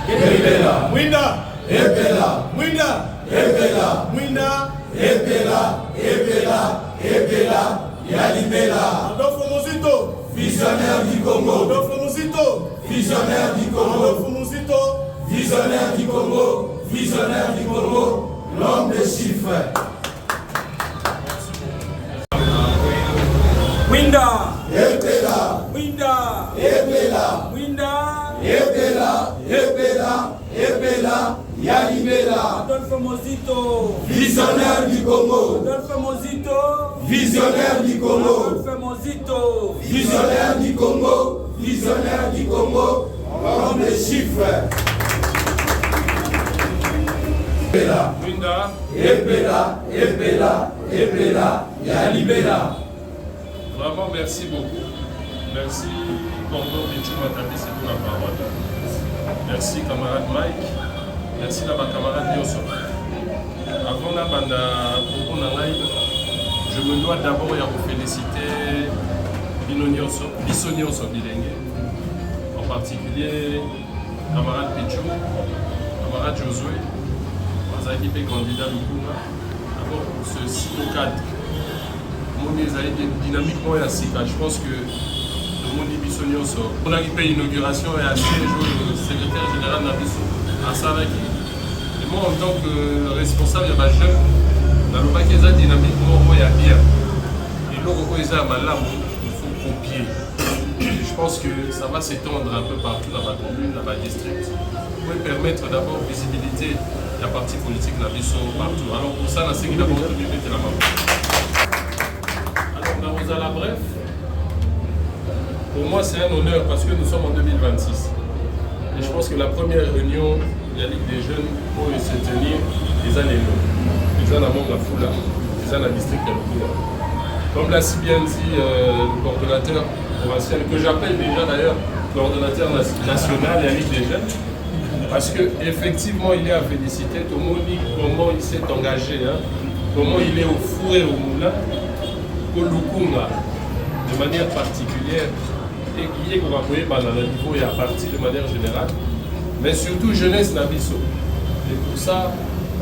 Epela. Mwinda. Epela. Mwinda. Epela. Mwinda. Epela. Epela. Epela. Yalibela. Adolphe Muzito. Visionnaire du Congo. Adolphe Muzito. Visionnaire du Congo. Adolphe Muzito. Visionnaire du Congo. Visionnaire du Congo. L'homme des chiffres. Mwinda. Epela. Mwinda. Epela. Mwinda. Epela. Epela. Epela. Yalibela. Adolphe Muzito. Visionnaire du Congo. Adolphe Muzito. Visionnaire du Congo. Adolphe Muzito. Visionnaire du Congo. Visionnaire du Congo. L'homme des chiffres. Epela. Mwinda. Epela. Epela. Epela. Yalibela. Vraiment, merci beaucoup. Merci, Congo Pichu Matadi, c'est pour la parole. Merci, camarade Mike. Merci, ma camarade Yoso. Avant la bande je me dois d'abord vous féliciter Biso Nyoso Bilenge. En particulier, camarade Pichu, camarade Josué, Mazaki P. candidat Lukuma. D'abord pour ceci au cadre. Dynamiquement et ainsi. Je pense que le monde est bisonné au sort. On a fait l'inauguration et à le secrétaire général Nabiso à Saraki. Et moi, en tant que responsable de ma jeune, dans le paquet dynamiquement, il y a bien. Et l'autre, il faut copier. Je pense que ça va s'étendre un peu partout dans ma commune, dans ma district. Pour permettre d'abord visibilité de la partie politique Nabiso partout. Alors pour ça, c'est qu'il d'abord de mettre la main. À la bref, pour moi c'est un honneur parce que nous sommes en 2026 et je pense que la première réunion de la Ligue des Jeunes pour se tenir les années les années à la Foula, les années à district de Lukuma. Comme l'a si bien dit le coordonnateur provincial, que j'appelle déjà d'ailleurs coordonnateur national de la Ligue des Jeunes, parce qu'effectivement il est à féliciter. Tout le monde dit comment il s'est engagé, hein, comment il est au four et au moulin. Lukunga de manière particulière et qui est qu'on va appuyer dans le niveau et à partir de manière générale, mais surtout jeunesse Nabiso. Et pour ça,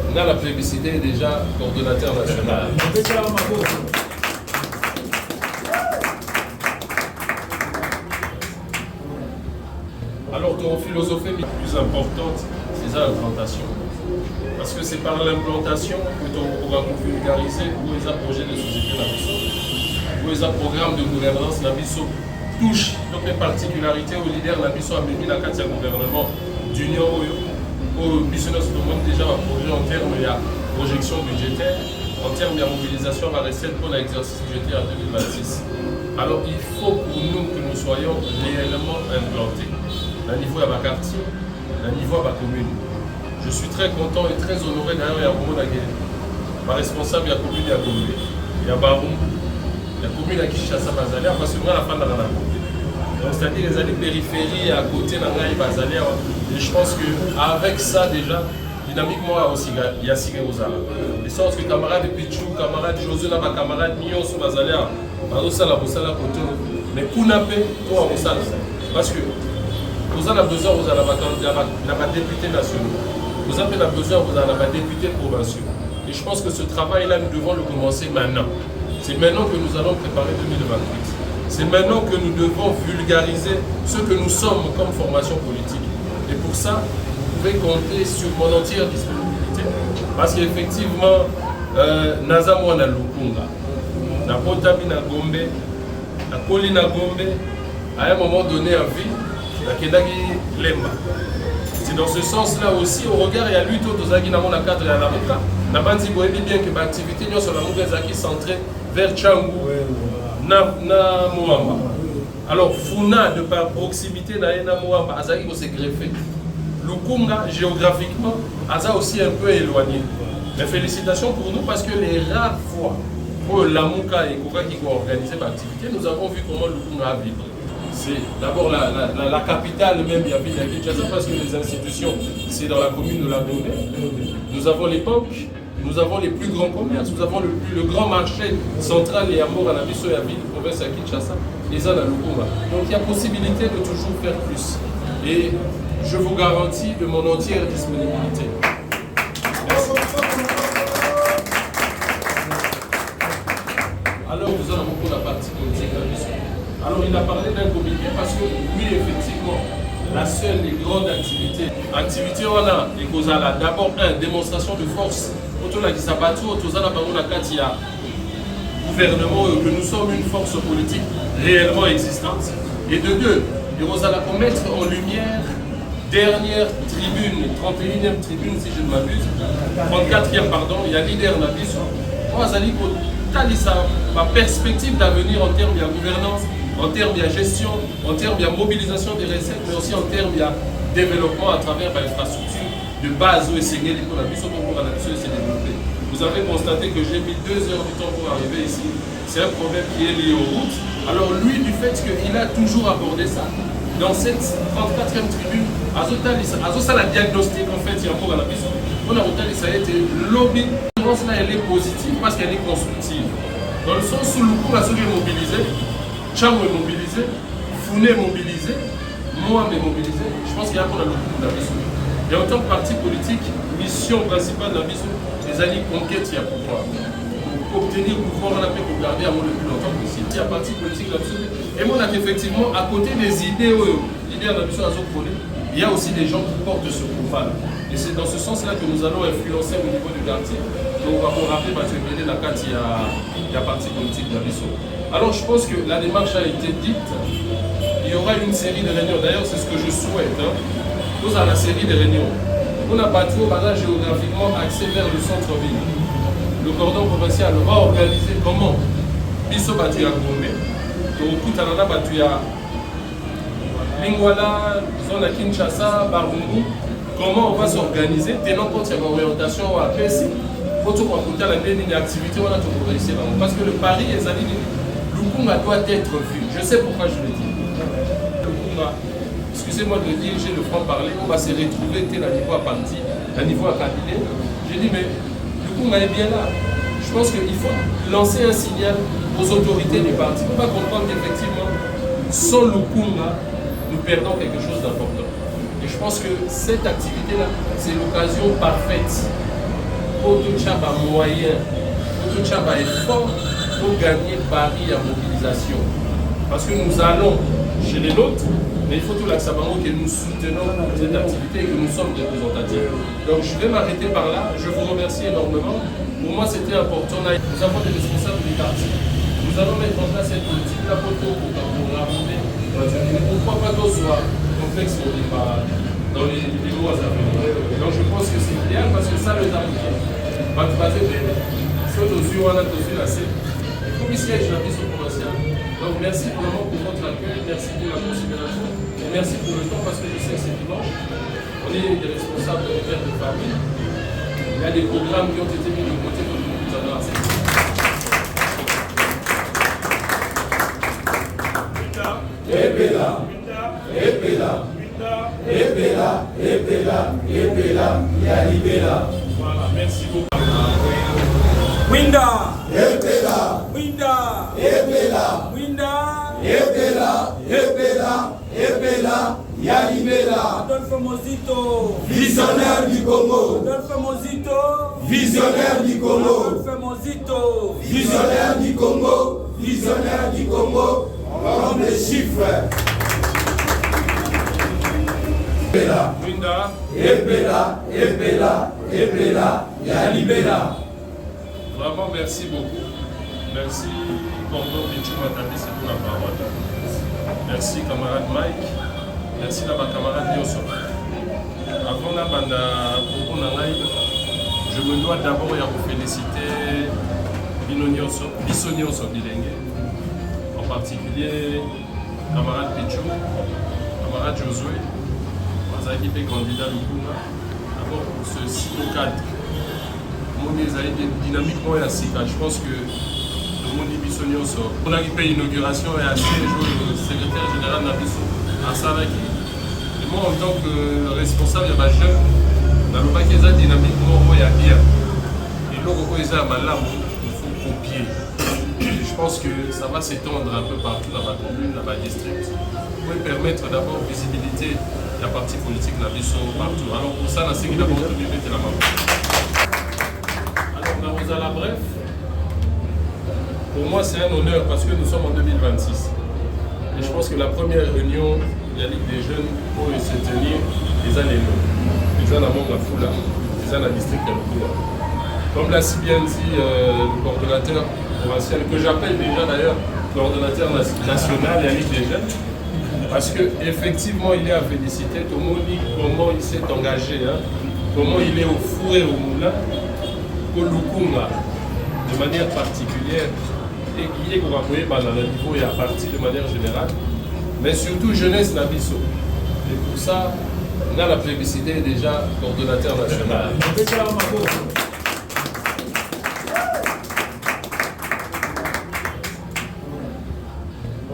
on a la plébiscité déjà coordonnateur national. Alors, ton philosophie la plus importante, c'est ça l'implantation. Parce que c'est par l'implantation que tu pourras vulgariser où les projets de société Nabiso. Où les programmes de gouvernance Nabiso touchent donc les particularités aux leaders Nabiso a mis la carte du gouvernement d'union au business tout le monde déjà un projet en termes de projection budgétaire, en termes de mobilisation à la recette pour l'exercice budgétaire en 2026. Alors il faut pour nous que nous soyons réellement implantés. À niveau de ma quartier, à niveau de ma commune. Je suis très content et très honoré d'ailleurs, il y a beaucoup de ma responsable de la commune, il y a Barou. La commune à Kinshasa Bazalia, parce que moi la fin de la commune. Donc c'est-à-dire les années périphéries à côté de la Bazalia. Et je pense qu'avec ça déjà, dynamiquement aussi, il y a Sigé Ozala. De sorte que camarades Pichou, camarades Josué, camarades Nyon sur Bazalia, Bazosala, Bosala, Koto, mais Kounapé, toi Bosala. Parce que vous avez besoin, vous avez des députés nationaux. Vous avez besoin, vous avez des députés provinciaux. Et je pense que ce travail-là, nous devons le commencer maintenant. C'est maintenant que nous allons préparer 2028. C'est maintenant que nous devons vulgariser ce que nous sommes comme formation politique. Et pour ça, vous pouvez compter sur mon entière disponibilité. Parce qu'effectivement, Naza Mwana Lukunga, na Botabi na Gombe, na Koli na Gombe, à un moment donné en vie, na Kendagi Lemba. C'est dans ce sens-là aussi, au regard, il y a lui tout aux Agui dans le cadre de la Lamuka. Na Banzi Boebi bien que l'activité sur la Lamuka est centrée vers Tchangou, na Moamba. Alors, Funa, de par proximité, na Moamba, Azaki s'est greffé. Lukunga, géographiquement, Aza aussi un peu éloigné. Mais félicitations pour nous parce que les rares fois où Lamuka et Koka qui ont organisé l'activité, nous avons vu comment Lukunga a vibré. C'est d'abord la capitale même, il y a Kinshasa parce que les institutions, c'est dans la commune de la Gombe. Nous avons les banques, nous avons les plus grands commerces, nous avons le grand marché central et amour à la Bisso et à ville, province à Kinshasa, et ça dans Lukunga. Donc il y a possibilité de toujours faire plus. Et je vous garantis de mon entière disponibilité. Merci. Alors nous allons beaucoup la partie politique. Alors il a parlé d'un comité parce que oui, effectivement, la seule et grande activité on a et qu'on a d'abord démonstration de force autour de la Kisabatu, autour de la Katia gouvernement, que nous sommes une force politique réellement existante. Et de deux, nous allons mettre en lumière dernière tribune, 31e tribune si je ne m'abuse, 34e pardon, il y a leader Nabiso. Moi, ma perspective d'avenir en termes de gouvernance, en termes de gestion, en termes de mobilisation des recettes, mais aussi en termes de développement à travers l'infrastructure de base où c'est développé. Vous avez constaté que j'ai mis 2 heures du temps pour arriver ici. C'est un problème qui est lié aux routes. Alors lui, du fait qu'il a toujours abordé ça, dans cette 34e tribune, ça la diagnostic en fait, il y a encore à la maison. On a retenu ça a été lobby. Là, elle est positive parce qu'elle est constructive. Dans le sens où le coup, la est mobilisé, Chamo est mobilisé, Founé est mobilisé, moi est mobilisé. Je pense qu'il y a pour le coup de la mission. Et en tant que parti politique, mission principale de la mission, les alliés conquêtent, il y a pouvoir. Pour obtenir le pouvoir, on a fait pour garder à moi le plus longtemps possible. Il y a parti politique là-dessus. Et moi, on a effectivement, à côté des idées, l'idée de la mission à Zopolé, il y a aussi des gens qui portent ce pouvoir. Et c'est dans ce sens-là que nous allons influencer au niveau du quartier. Donc, on va rappeler parce que la carte, il y a parti politique de la mission. Alors, je pense que la démarche a été dite. Il y aura une série de réunions. D'ailleurs, c'est ce que je souhaite. Nous avons la série de réunions. On a battu au bassin géographiquement axé vers le centre-ville. Le cordon provincial va organiser comment Bisso battu à Gombe, Tokutanana battu à Lingwala, zone à Kinshasa, Barungu. Comment on va s'organiser, tenant compte de l'orientation à PSI, pour tout raconter la ligne d'activité, on a tout progressé. Parce que le pari, Lukunga doit être vu. Je sais pourquoi je le dis. Lukunga, excusez-moi de le dire, j'ai le franc-parler, on va se retrouver tel à niveau à parti, à niveau à cabinet. J'ai dit, mais Lukunga est bien là. Je pense qu'il faut lancer un signal aux autorités du parti. On va comprendre qu'effectivement, sans Lukunga, nous perdons quelque chose d'important. Et je pense que cette activité-là, c'est l'occasion parfaite pour tout Tchaba moyen, pour tout Tchaba effort, pour gagner Paris à mobilisation. Parce que nous allons chez les nôtres, mais il faut tout l'accabamo que nous soutenons cette activité et que nous sommes représentatifs. Donc je vais m'arrêter par là. Je vous remercie énormément. Pour moi, c'était important. Nous avons des responsables du quartier. Nous allons mettre en place cette politique-là pour rappeler. Pourquoi pas qu'on soit complexe dans les mois à venir. Donc je pense que c'est idéal parce que ça les a appliqué. Pas de base, mais soit aux yeux, on a tous vu la scène. Il faut qu'il siège la mission commerciale. Donc merci vraiment pour votre accueil, merci pour la considération, et merci pour le temps parce que je sais que c'est dimanche. On est des responsables des pères de famille. Il y a des programmes qui ont été mis de côté pour nous avoir assez. Voilà, merci beaucoup. Winda! Ebela! Winda! Ebela! Winda! Ebela! Ebela! Ebela! Yalibela! Adolphe Mozito! Visionnaire du Congo! Adolphe Mozito! Visionnaire du Congo! Adolphe Mozito! Visionnaire du Congo! Visionnaire du Congo! Comme les chiffres! Ebela! Winda! Ebela! Ebela! Ebela! Yalibela! Vraiment, merci beaucoup. Merci, Tonton Pichou Matadi, c'est pour la parole. Merci, camarade Mike. Merci, ma camarade Nyoso. Avant la bande je me dois d'abord vous féliciter Bisso Nyoso Bilenge. En particulier, camarade Pichou, camarade Josué, Mazaki P. candidat Lukuna. D'abord pour ce 6 cadre. Dynamiquement et assez. Je pense que le monde est bissonnier. On a fait l'inauguration et assez le secrétaire général Nabiso à Saraki. Et moi, en tant que responsable de ma jeune, dans le bac, dynamiquement, il y a bien. Et l'autre, il faut copier. Je pense que ça va s'étendre un peu partout dans ma commune, dans ma district, pour permettre d'abord visibilité la partie politique na biso partout. Alors pour ça, c'est qu'il a beaucoup de mettre la main. Alors dans Rosala, bref, pour moi c'est un honneur parce que nous sommes en 2026. Et je pense que la première réunion de la Ligue des jeunes pour se tenir, les années les années à Monga Fula, les années à district de Lukuma. Comme l'a si bien dit le coordonnateur provincial, que j'appelle déjà d'ailleurs coordonnateur national de la Ligue des jeunes, parce qu'effectivement il est à féliciter, tout le monde dit comment il s'est engagé, hein, comment il est au four et au moulin, pour Lukuma, de manière particulière, et qui est qu'on va appuyer dans le niveau et à partir de manière générale, mais surtout jeunesse Nabiso. Et pour ça, on a la plébiscité déjà coordonnateur national.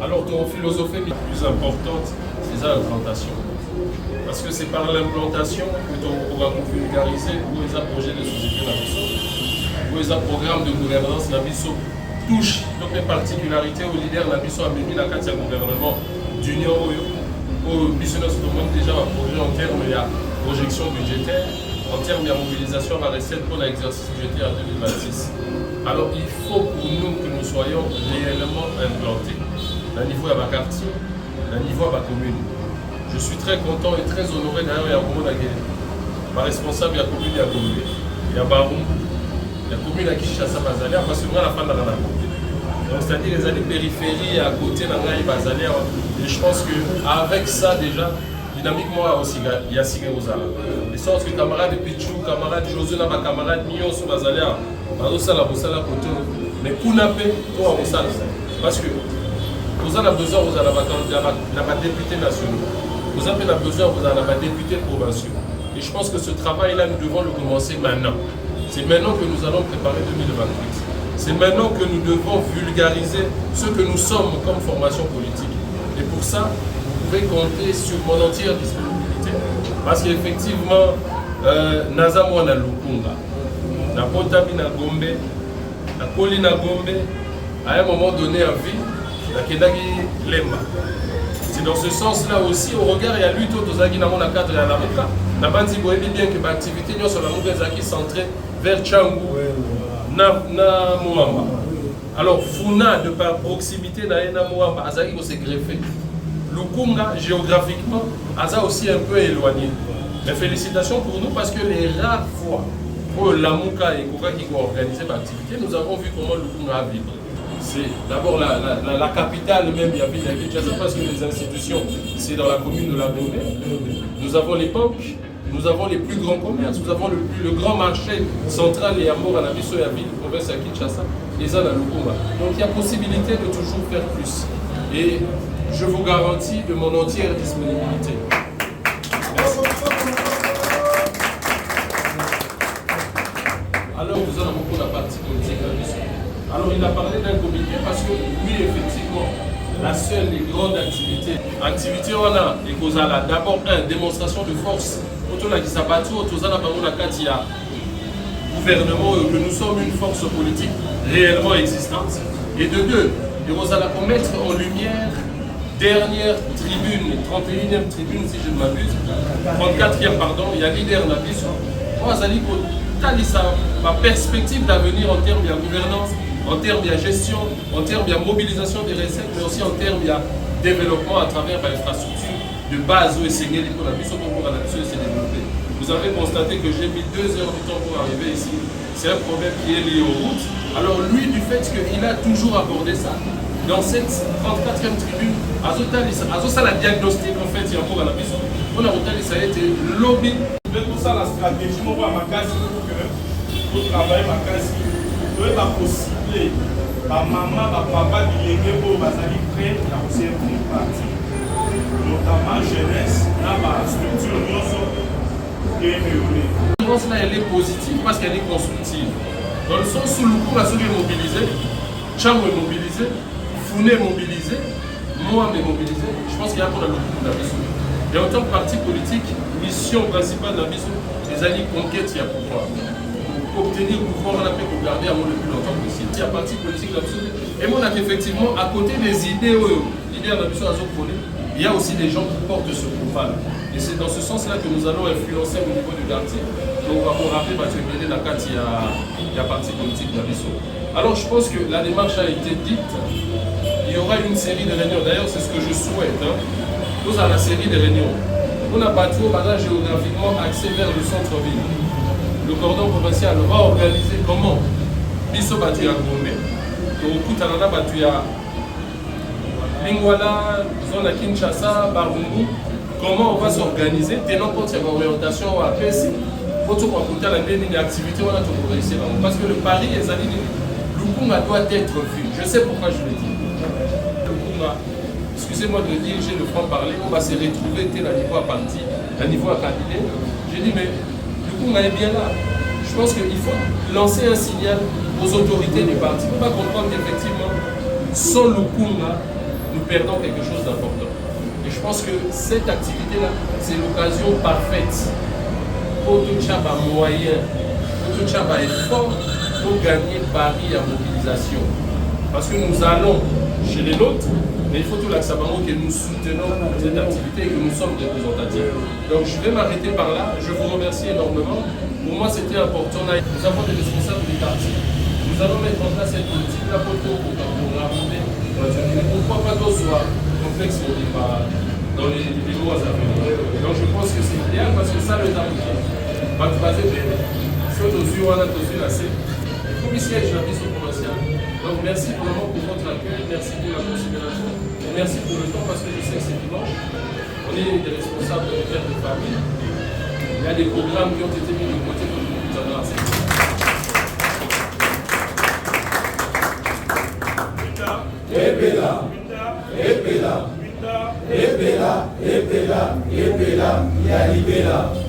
Alors ton philosophie la plus importante, c'est ça l'implantation. Parce que c'est par l'implantation que tu auras vulgarisé où les projets de société Nabiso, où les programmes de gouvernance Nabiso touchent toutes les particularités aux leaders Nabiso a mis la carte du gouvernement d'union au business tout le monde déjà un projet en termes de projection budgétaire, en termes de mobilisation à la recette pour l'exercice budgétaire en 2026. Alors il faut pour nous que nous soyons réellement implantés. À niveau de ma quartier, à niveau de ma commune. Je suis très content et très honoré d'ailleurs, il y a un moment ma responsable, il y a la commune, il y a Baroum, il y a la commune à Kinshasa, Bazalia, parce que moi, la fin de la côté. C'est-à-dire les années périphéries à côté de la Bazalia. Et je pense qu'avec ça, déjà, dynamiquement, il y a Sigérosa. Les sortes de camarades Pichou, camarades José, camarades Nyon, sur Bazalia, Bazosala, Bosala, côté. Mais Kounapé, toi, Bosala. Parce que vous avez besoin, vous avez des députés nationaux. Vous avez besoin, vous avez des députés provinciaux. Et je pense que ce travail-là, nous devons le commencer maintenant. C'est maintenant que nous allons préparer 2028. C'est maintenant que nous devons vulgariser ce que nous sommes comme formation politique. Et pour ça, vous pouvez compter sur mon entière disponibilité. Parce qu'effectivement, Naza Mwana Lukunga, na Potabi na Gombe, na Koli na Gombe, à un moment donné en vie, c'est dans ce sens-là aussi, au regard, il y a lui tout aux Agui dans le cadre de la Lamuka. La bande dit bien que l'activité sur la Lamuka est centrée vers Tchangou, na Moamba. Alors, Funa, de par proximité, na Moamba, Azaki s'est greffé. Lukunga, géographiquement, Aza aussi un peu éloigné. Mais félicitations pour nous parce que les rares fois où Lamuka et Koka qui ont organisé l'activité, nous avons vu comment Lukunga a vibré. C'est d'abord la capitale même, il y a Kinshasa parce que les institutions, c'est dans la commune de la Gombe. Nous avons les banques, nous avons les plus grands commerces, nous avons le grand marché central et amour à la Bisso et à ville, province à Kinshasa, et à la Lukuma. Donc il y a possibilité de toujours faire plus. Et je vous garantis de mon entière disponibilité. Merci. Alors nous allons beaucoup la partie politique à la Bisso. Alors il a parlé d'un comité parce que oui, effectivement, la seule et grande activité on a, et qu'on a d'abord démonstration de force, autour de la battu, autour de la gouvernement, que nous sommes une force politique réellement existante. Et de deux, et on va mettre en lumière dernière tribune, 31e tribune si je ne m'abuse, 34e pardon, il y a leader Nabiso. Moi, ma perspective d'avenir en termes de gouvernance, en termes de gestion, en termes de mobilisation des recettes, mais aussi en termes de développement à travers l'infrastructure de base où c'est développé. Vous avez constaté que j'ai mis 2 heures de temps pour arriver ici. C'est un problème qui est lié aux routes. Alors lui, du fait qu'il a toujours abordé ça, dans cette 34e tribune, ça la diagnostic en fait, il y a encore à la maison. On a retenu ça a été lobby. Pour ça, la stratégie, on voit ma case pour travailler ma case. Il y a possible, ma maman, ma papa, qui est prêt à aussi être une partie. Notamment jeunesse, dans ma structure, nous est réunie. La réponse là, elle est positive parce qu'elle est constructive. Dans le sens où le cours est mobilisé, Tchang est mobilisé, Founé est mobilisé, moi est mobilisé. Je pense qu'il y a pour le coup de la mission. Et en tant que parti politique, mission principale de la mission, les alliés conquêtent, il y a pouvoir. Pour obtenir le pouvoir, on a fait pour garder à moi le plus longtemps possible. Il y a parti politique là-dessus. Et moi, on a effectivement, à côté des idées, l'idée de la mission à Zopolé, il y a aussi des gens qui portent ce profil. Et c'est dans ce sens-là que nous allons influencer au niveau du quartier. Donc, on va rappeler que la carte, il y a parti politique d'Abisso. Alors, je pense que la démarche a été dite. Il y aura une série de réunions. D'ailleurs, c'est ce que je souhaite. Nous avons la série de réunions. On a battu au bassin géographiquement axé vers le centre-ville. Le cordon provincial va organiser comment Bisso battu à Gombe. Donc, Koutanana battu à Lingwala, zone à Kinshasa, Barungu. Comment on va s'organiser, tenant compte de l'orientation à PSI, pour tout raconter les activités, on a tout progressé. Parce que le pari, Lukunga doit être vu. Je sais pourquoi je le dis. Lukunga, excusez-moi de dire, j'ai le franc-parler, on va se retrouver tel à niveau à parti, à niveau à cabinet. J'ai dit, mais Lukunga est bien là. Je pense qu'il faut lancer un signal aux autorités du parti. On va comprendre qu'effectivement, sans Lukunga, nous perdons quelque chose d'important. Et je pense que cette activité-là, c'est l'occasion parfaite pour tout Tchaba moyen, pour tout Tchaba effort, pour gagner Paris à mobilisation. Parce que nous allons chez les nôtres, mais il faut tout l'accent que nous soutenons cette activité et que nous sommes représentatifs. Donc je vais m'arrêter par là. Je vous remercie énormément. Pour moi, c'était important. Nous avons des responsables du quartier. Nous allons mettre en place cette politique-là pour ramper. Pourquoi pas qu'on soit complexe dans les mois à venir. Donc je pense que c'est idéal parce que ça le temps va te baser bien. Si on nous on a tous la C, il faut ici être la mission provinciale. Donc merci vraiment pour votre accueil, merci pour la considération, et merci pour le temps parce que je sais que c'est dimanche. On est des responsables de pères de famille. Il y a des programmes qui ont été mis de côté pour nous adresser. Epela, ya libela.